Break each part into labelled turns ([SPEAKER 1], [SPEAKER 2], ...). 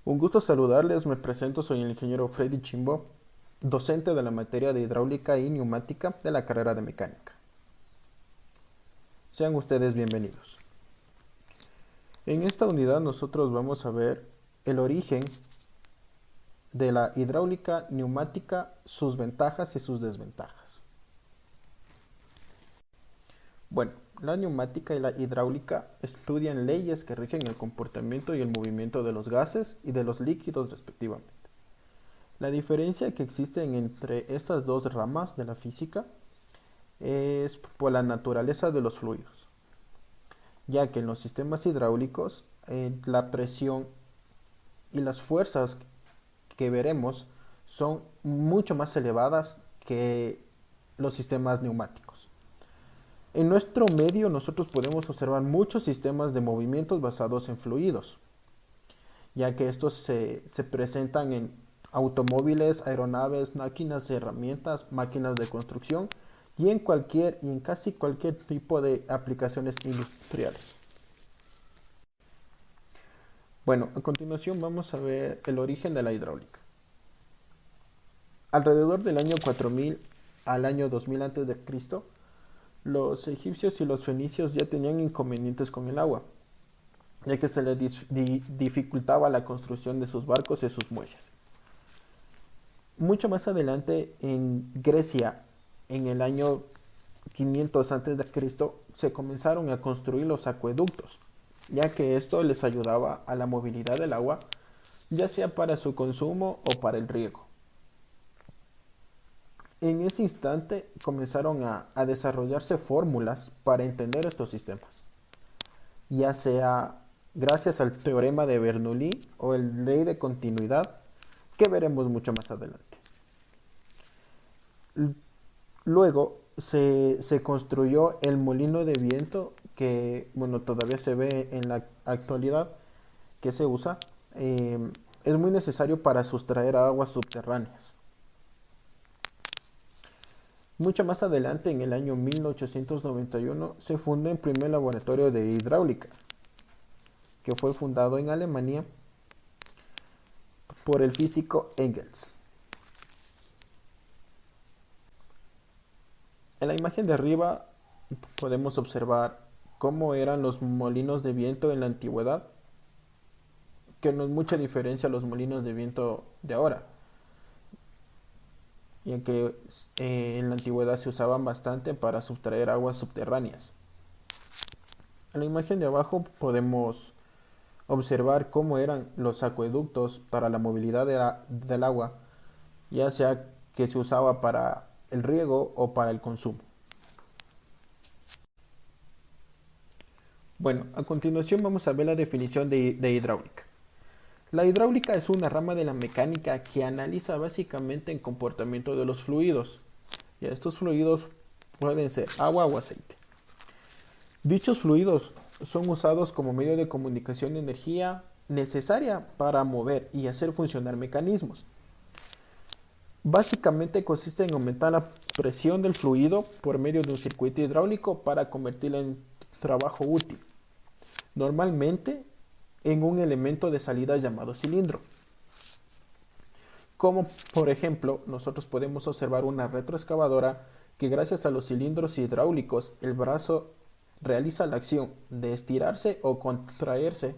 [SPEAKER 1] Un gusto saludarles, me presento, soy el ingeniero Freddy Chimbo, docente de la materia de hidráulica y neumática de la carrera de mecánica. Sean ustedes bienvenidos. En esta unidad nosotros vamos a ver el origen de la hidráulica neumática, sus ventajas y sus desventajas. Bueno, la neumática y la hidráulica estudian leyes que rigen el comportamiento y el movimiento de los gases y de los líquidos respectivamente. La diferencia que existe entre estas dos ramas de la física es por la naturaleza de los fluidos, ya que en los sistemas hidráulicos la presión y las fuerzas que veremos son mucho más elevadas que los sistemas neumáticos. En nuestro medio nosotros podemos observar muchos sistemas de movimientos basados en fluidos, ya que estos se presentan en automóviles, aeronaves, máquinas, herramientas, máquinas de construcción y en casi cualquier tipo de aplicaciones industriales. Bueno, a continuación vamos a ver el origen de la hidráulica. Alrededor del año 4000 al año 2000 a.C., los egipcios y los fenicios ya tenían inconvenientes con el agua, ya que se les dificultaba la construcción de sus barcos y sus muelles. Mucho más adelante, en Grecia, en el año 500 a.C., se comenzaron a construir los acueductos, ya que esto les ayudaba a la movilidad del agua, ya sea para su consumo o para el riego. En ese instante comenzaron a desarrollarse fórmulas para entender estos sistemas, ya sea gracias al teorema de Bernoulli o el ley de continuidad, que veremos mucho más adelante. Luego se construyó el molino de viento, que bueno, todavía se ve en la actualidad que se usa. Es muy necesario para sustraer aguas subterráneas. Mucho más adelante, en el año 1891, se fundó el primer laboratorio de hidráulica, que fue fundado en Alemania por el físico Engels. En la imagen de arriba podemos observar cómo eran los molinos de viento en la antigüedad, que no es mucha diferencia a los molinos de viento de ahora, ya que en la antigüedad se usaban bastante para sustraer aguas subterráneas. En la imagen de abajo podemos observar cómo eran los acueductos para la movilidad del agua, ya sea que se usaba para el riego o para el consumo. Bueno, a continuación vamos a ver la definición de hidráulica. La hidráulica es una rama de la mecánica que analiza básicamente el comportamiento de los fluidos. Y estos fluidos pueden ser agua o aceite. Dichos fluidos son usados como medio de comunicación de energía necesaria para mover y hacer funcionar mecanismos. Básicamente consiste en aumentar la presión del fluido por medio de un circuito hidráulico para convertirlo en trabajo útil, normalmente en un elemento de salida llamado cilindro. Como por ejemplo, nosotros podemos observar una retroexcavadora que gracias a los cilindros hidráulicos el brazo realiza la acción de estirarse o contraerse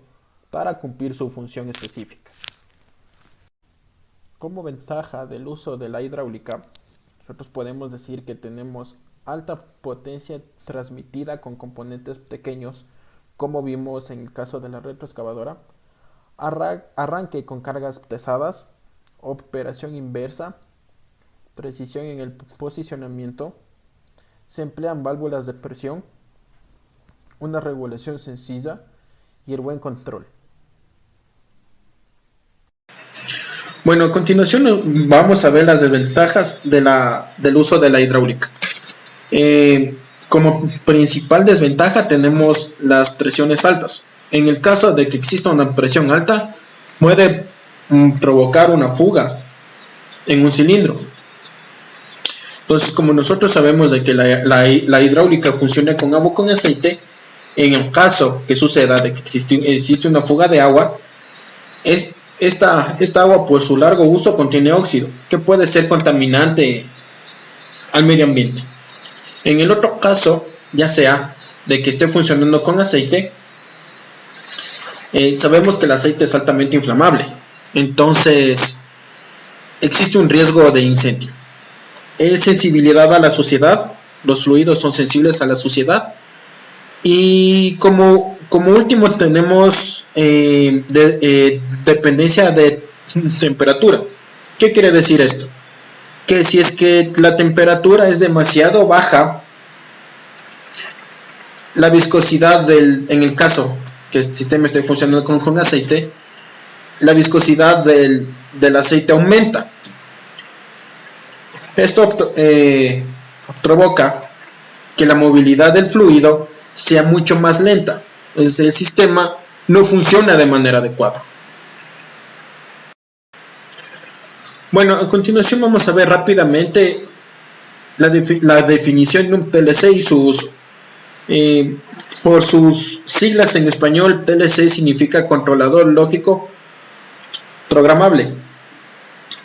[SPEAKER 1] para cumplir su función específica. Como ventaja del uso de la hidráulica, nosotros podemos decir que tenemos alta potencia transmitida con componentes pequeños, como vimos en el caso de la retroexcavadora, arranque con cargas pesadas, operación inversa, precisión en el posicionamiento, se emplean válvulas de presión, una regulación sencilla y el buen control.
[SPEAKER 2] Bueno, a continuación vamos a ver las desventajas del uso de la hidráulica. Como principal desventaja tenemos las presiones altas. En el caso de que exista una presión alta, puede provocar una fuga en un cilindro. Entonces, como nosotros sabemos de que la hidráulica funciona con agua o con aceite, en el caso que suceda de que existe una fuga de agua, esta agua por su largo uso contiene óxido, que puede ser contaminante al medio ambiente. En el otro caso, ya sea de que esté funcionando con aceite, sabemos que el aceite es altamente inflamable, entonces existe un riesgo de incendio. Es sensibilidad a la suciedad, los fluidos son sensibles a la suciedad, y como último tenemos dependencia de temperatura. ¿Qué quiere decir esto? Que si es que la temperatura es demasiado baja, la viscosidad en el caso que el sistema esté funcionando con aceite, la viscosidad del aceite aumenta. Esto provoca que la movilidad del fluido sea mucho más lenta. Entonces el sistema no funciona de manera adecuada. Bueno, a continuación vamos a ver rápidamente la definición de un TLC y su uso. Por sus siglas en español, TLC significa controlador lógico programable,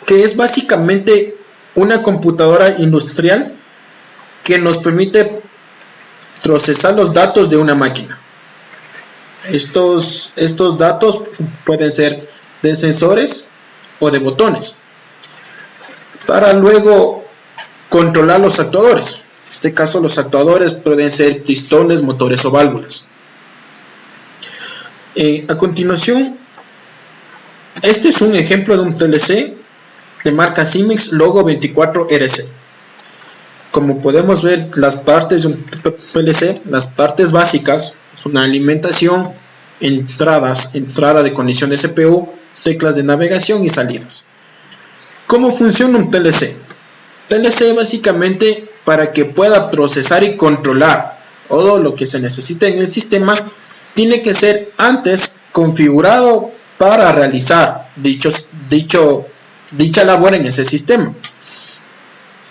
[SPEAKER 2] que es básicamente una computadora industrial que nos permite procesar los datos de una máquina. Estos datos pueden ser de sensores o de botones, para luego controlar los actuadores. En este caso, los actuadores pueden ser pistones, motores o válvulas. A continuación, este es un ejemplo de un PLC de marca Siemens Logo 24RC. Como podemos ver, las partes de un PLC, las partes básicas, es una alimentación, entrada de conexión de CPU, teclas de navegación y salidas. ¿Cómo funciona un PLC? PLC básicamente, para que pueda procesar y controlar todo lo que se necesita en el sistema, tiene que ser antes configurado para realizar dicha labor en ese sistema.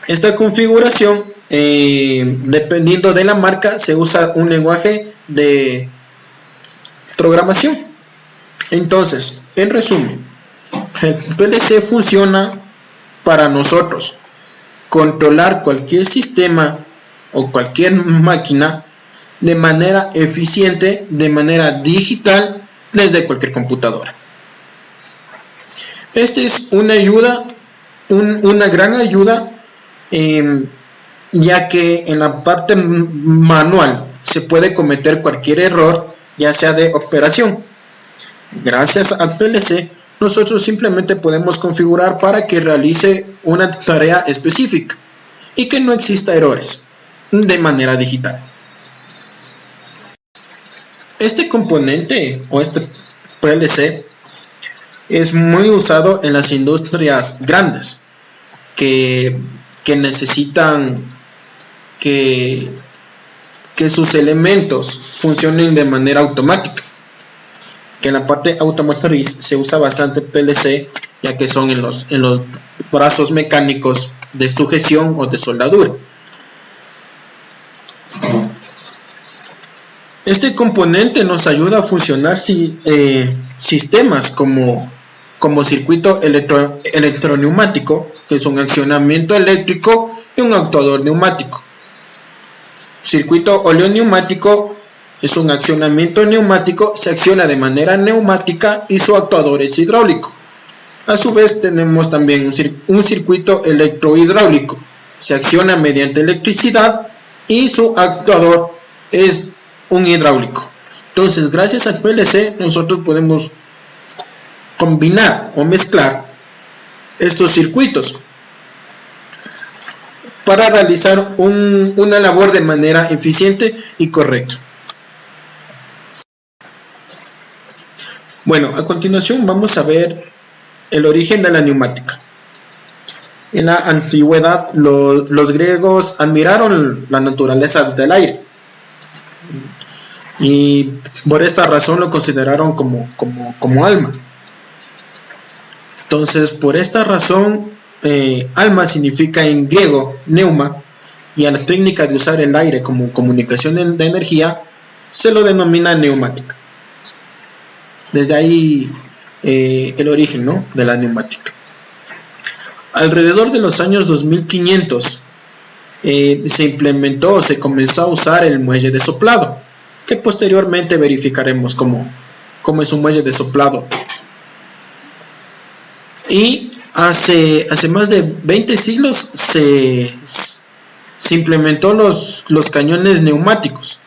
[SPEAKER 2] Esta configuración, dependiendo de la marca, se usa un lenguaje de programación. Entonces, en resumen, el PLC funciona para nosotros controlar cualquier sistema o cualquier máquina de manera eficiente, de manera digital, desde cualquier computadora. Esta es una ayuda, una gran ayuda, ya que en la parte manual se puede cometer cualquier error, ya sea de operación. Gracias al PLC, nosotros simplemente podemos configurar para que realice una tarea específica y que no exista errores de manera digital. Este componente o este PLC es muy usado en las industrias grandes que necesitan que sus elementos funcionen de manera automática. Que en la parte automotriz se usa bastante PLC, ya que son en los brazos mecánicos de sujeción o de soldadura. Este componente nos ayuda a funcionar sistemas como circuito electroneumático, que es un accionamiento eléctrico, y un actuador neumático. Circuito oleoneumático es un accionamiento neumático, se acciona de manera neumática y su actuador es hidráulico. A su vez tenemos también un circuito electrohidráulico, se acciona mediante electricidad y su actuador es un hidráulico. Entonces, gracias al PLC nosotros podemos combinar o mezclar estos circuitos para realizar una labor de manera eficiente y correcta. Bueno, a continuación vamos a ver el origen de la neumática. En la antigüedad, los griegos admiraron la naturaleza del aire y por esta razón lo consideraron como alma. Entonces, por esta razón, alma significa en griego neuma, y a la técnica de usar el aire como comunicación de energía se lo denomina neumática. Desde ahí el origen, ¿no?, de la neumática. Alrededor de los años 2500 se comenzó a usar el muelle de soplado, que posteriormente verificaremos cómo es un muelle de soplado. Y hace más de 20 siglos se implementó los cañones neumáticos.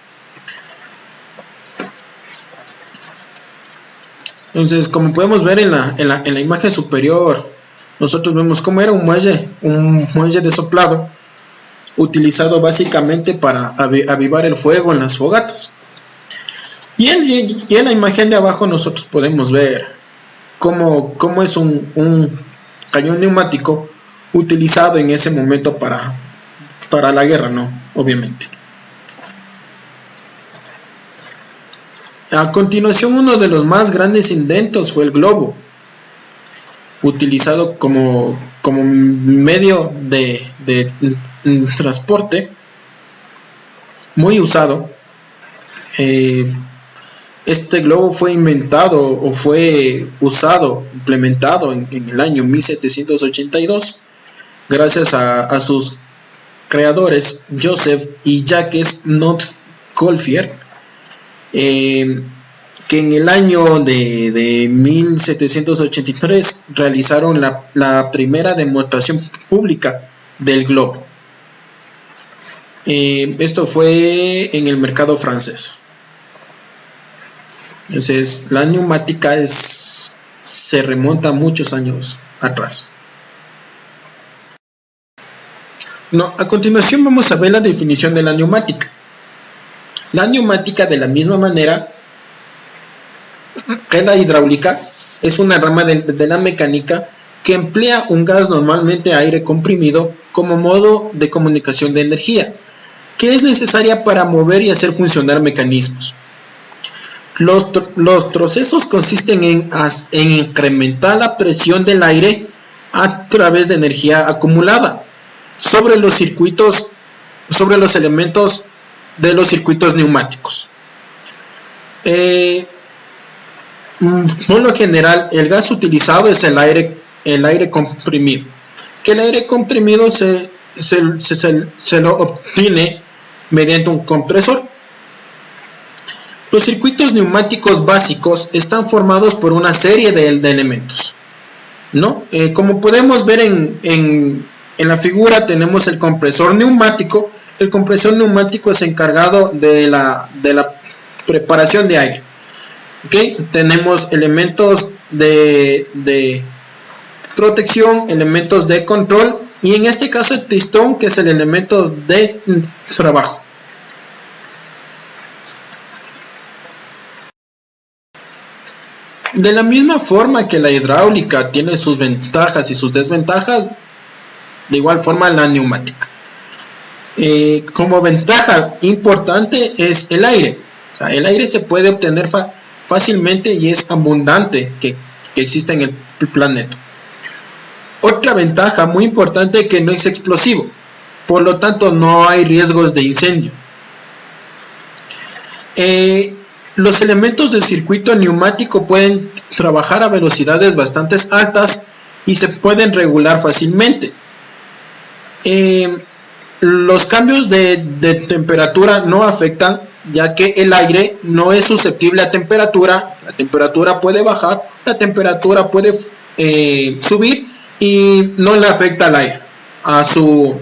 [SPEAKER 2] Entonces, como podemos ver en la imagen superior, nosotros vemos cómo era un muelle de soplado, utilizado básicamente para avivar el fuego en las fogatas. Y en la imagen de abajo nosotros podemos ver cómo es un cañón neumático utilizado en ese momento para la guerra, ¿no?, obviamente. A continuación, uno de los más grandes inventos fue el globo, utilizado como medio de transporte, muy usado. Este globo fue inventado o fue implementado en el año 1782, gracias a sus creadores Joseph y Jacques Montgolfier, que en el año de 1783 realizaron la primera demostración pública del globo. Esto fue en el mercado francés. Entonces, la neumática se remonta muchos años atrás. A continuación vamos a ver la definición de la neumática. La neumática, de la misma manera que la hidráulica, es una rama de la mecánica que emplea un gas, normalmente aire comprimido, como modo de comunicación de energía, que es necesaria para mover y hacer funcionar mecanismos. Los procesos consisten en incrementar la presión del aire a través de energía acumulada sobre los elementos de los circuitos neumáticos. Por lo general, el gas utilizado es el aire comprimido, que el aire comprimido se lo obtiene mediante un compresor. Los circuitos neumáticos básicos están formados por una serie de elementos, ¿no? Como podemos ver en la figura, tenemos el compresor neumático. El compresor neumático es encargado de la preparación de aire. ¿Okay? Tenemos elementos de protección, elementos de control, y en este caso el pistón, que es el elemento de trabajo. De la misma forma que la hidráulica tiene sus ventajas y sus desventajas, de igual forma la neumática. Como ventaja importante es el aire. O sea, el aire se puede obtener fácilmente y es abundante que existe en el planeta. Otra ventaja muy importante es que no es explosivo, por lo tanto no hay riesgos de incendio. Los elementos del circuito neumático pueden trabajar a velocidades bastante altas y se pueden regular fácilmente. Los cambios de temperatura no afectan, ya que el aire no es susceptible a temperatura. La temperatura puede bajar, la temperatura puede subir, y no le afecta al aire, a su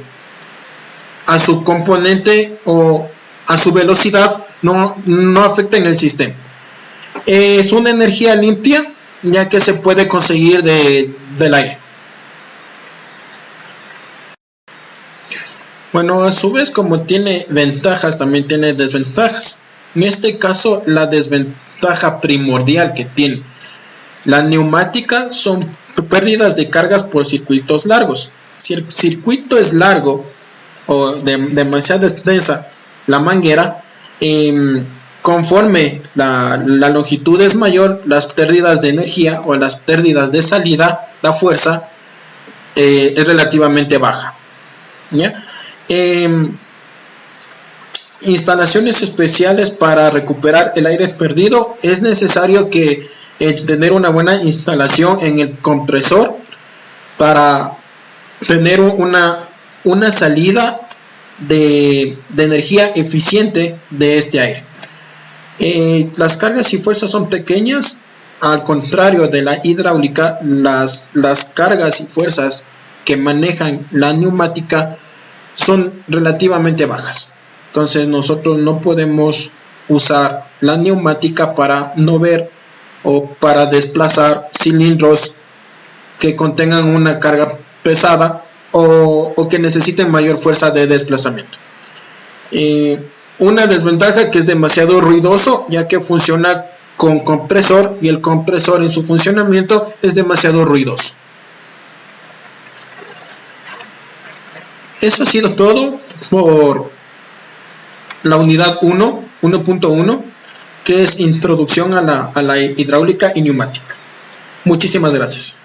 [SPEAKER 2] componente o a su velocidad, no afecta en el sistema. Es una energía limpia, ya que se puede conseguir del aire. Bueno, a su vez, como tiene ventajas, también tiene desventajas. En este caso, la desventaja primordial que tiene la neumática son pérdidas de cargas por circuitos largos. Si el circuito es largo o demasiado extensa la manguera, conforme la longitud es mayor, las pérdidas de energía o las pérdidas de salida, la fuerza es relativamente baja, ¿ya? Instalaciones especiales para recuperar el aire perdido. Es necesario que tener una buena instalación en el compresor para tener una salida de energía eficiente de este aire. Las cargas y fuerzas son pequeñas, al contrario de la hidráulica. Las cargas y fuerzas que manejan la neumática son relativamente bajas. Entonces nosotros no podemos usar la neumática para mover o para desplazar cilindros que contengan una carga pesada o que necesiten mayor fuerza de desplazamiento. Una desventaja que es demasiado ruidoso, ya que funciona con compresor y el compresor en su funcionamiento es demasiado ruidoso. Eso ha sido todo por la unidad 1.1, que es introducción a la hidráulica y neumática. Muchísimas gracias.